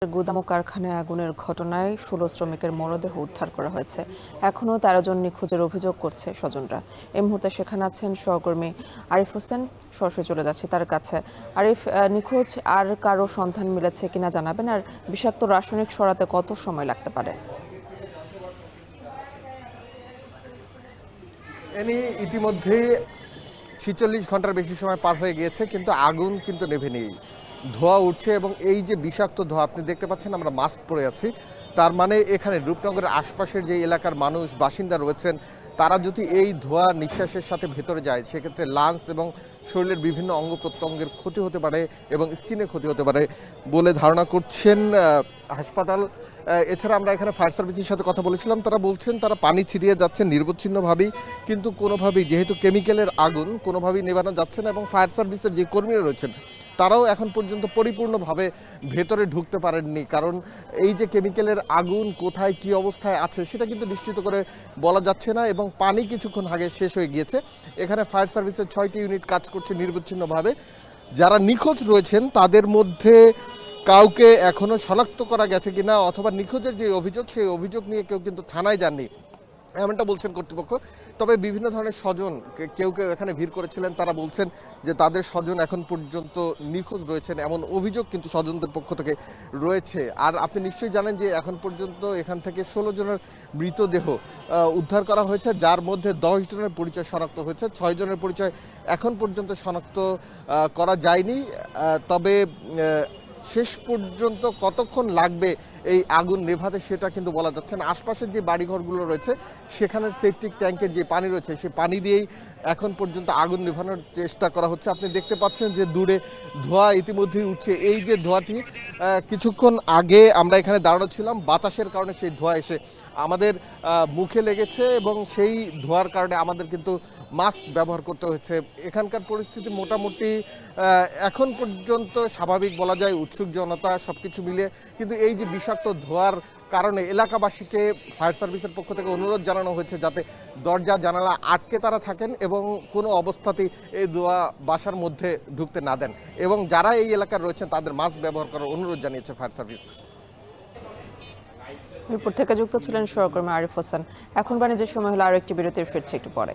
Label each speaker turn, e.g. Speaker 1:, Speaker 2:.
Speaker 1: গুদাম ও কারখানায় আগুনের ঘটনায় ১৬ শ্রমিকের মরদেহ উদ্ধার করা হয়েছে। এখনও ১৩ জন নিখোঁজের অভিযোগ করছে স্বজনরা। এই মুহূর্তে সেখানে আছেন সহকর্মী আরিফ হোসেন, সরাসরি চলে যাচ্ছে তার কাছে। আরিফ, নিখোঁজ আর কারো সন্ধান মিলেছে কিনা জানাবেন, আর বিষাক্ত রাসায়নিক সরাতে কত সময় লাগতে পারে?
Speaker 2: ইতিমধ্যেই ৪৬ ঘন্টার বেশি সময় পার হয়ে গিয়েছে, কিন্তু আগুন কিন্তু নেভেনি। ধোঁয়া উঠছে এবং এই যে বিষাক্ত ধোঁয়া আপনি দেখতে পাচ্ছেন, আমরা মাস্ক পরে আছি, তার মানে এখানে রূপনগরের আশপাশের যে এলাকার মানুষ বাসিন্দা রয়েছেন, তারা যদি এই ধোঁয়া নিঃশ্বাসের সাথে ভেতরে যায়, সেক্ষেত্রে লাংস এবং শরীরের বিভিন্ন অঙ্গ প্রত্যঙ্গের ক্ষতি হতে পারে এবং স্কিনের ক্ষতি হতে পারে বলে ধারণা করছেন হাসপাতাল। এছাড়া আমরা এখানে ফায়ার সার্ভিসের সাথে কথা বলেছিলাম, তারা বলছেন তারা পানি ছিটিয়ে যাচ্ছেন নিরবচ্ছিন্নভাবেই, কিন্তু কোনোভাবেই যেহেতু কেমিক্যালের আগুন কোনোভাবেই নেভানো যাচ্ছে না এবং ফায়ার সার্ভিসের যে কর্মীরা রয়েছেন তারাও এখন পর্যন্ত পরিপূর্ণভাবে ভেতরে ঢুকতে পারেননি, কারণ এই যে কেমিক্যালের আগুন কোথায় কি অবস্থায় আছে সেটা কিন্তু নিশ্চিত করে বলা যাচ্ছে না এবং পানি কিছুক্ষণ আগে শেষ হয়ে গিয়েছে। এখানে ফায়ার সার্ভিসের 6টি ইউনিট কাজ করছে নিরবচ্ছিন্নভাবে। যারা নিখোঁজ রয়েছেন তাদের মধ্যে কাউকে এখনো শনাক্ত করা গেছে কিনা অথবা নিখোঁজের যে অভিযোগ, সেই অভিযোগ নিয়ে কেউ কিন্তু থানায় যাননি এমনটা বলছেন কর্তৃপক্ষ। তবে বিভিন্ন ধরনের স্বজন কেউ কেউ এখানে ভিড় করেছিলেন, তারা বলছেন যে তাদের স্বজন এখন পর্যন্ত নিখোঁজ রয়েছেন, এমন অভিযোগ কিন্তু স্বজনদের পক্ষ থেকে রয়েছে। আর আপনি নিশ্চয়ই জানেন যে এখন পর্যন্ত এখান থেকে ১৬ জনের মৃতদেহ উদ্ধার করা হয়েছে, যার মধ্যে ১০ জনের পরিচয় শনাক্ত হয়েছে, ৬ জনের পরিচয় এখন পর্যন্ত শনাক্ত করা যায়নি। তবে শেষ পর্যন্ত কতক্ষণ লাগবে এই আগুন নেভাতে সেটা কিন্তু বলা যাচ্ছে না। আশপাশের যে বাড়িঘরগুলো রয়েছে সেখানের সেপটিক ট্যাঙ্কের যে পানি রয়েছে সেই পানি দিয়েই এখন পর্যন্ত আগুন নেভানোর চেষ্টা করা হচ্ছে। আপনি দেখতে পাচ্ছেন যে দূরে ধোঁয়া ইতিমধ্যেই উঠছে। এই যে ধোঁয়াটি কিছুক্ষণ আগে আমরা এখানে দাঁড়ানো ছিলাম, বাতাসের কারণে সেই ধোঁয়া এসে আমাদের মুখে লেগেছে এবং সেই ধোঁয়ার কারণে আমাদের কিন্তু মাস্ক ব্যবহার করতে হয়েছে। এখানকার পরিস্থিতি মোটামুটি এখন পর্যন্ত স্বাভাবিক বলা যায়, উৎসুক জনতা সবকিছু মিলে, কিন্তু এই যে বিষাক্ত ধোঁয়ার কারণে এলাকাবাসীকে ফায়ার সার্ভিসের পক্ষ থেকে অনুরোধ জানানো হয়েছে যাতে দরজা জানালা আটকে তারা থাকেন এবং কোনো অবস্থাতেই এই ধোঁয়া বাসার মধ্যে ঢুকতে না দেন, এবং যারা এই এলাকার রয়েছেন তাদের মাস্ক ব্যবহার করার অনুরোধ জানিয়েছে ফায়ার সার্ভিস।
Speaker 1: মিরপুর থেকে যুক্ত ছিলেন সহকর্মী আরিফ হোসেন। এখন বাণিজ্যের সময় হলো, আরো একটি বিরতির, ফিরছে একটু পরে।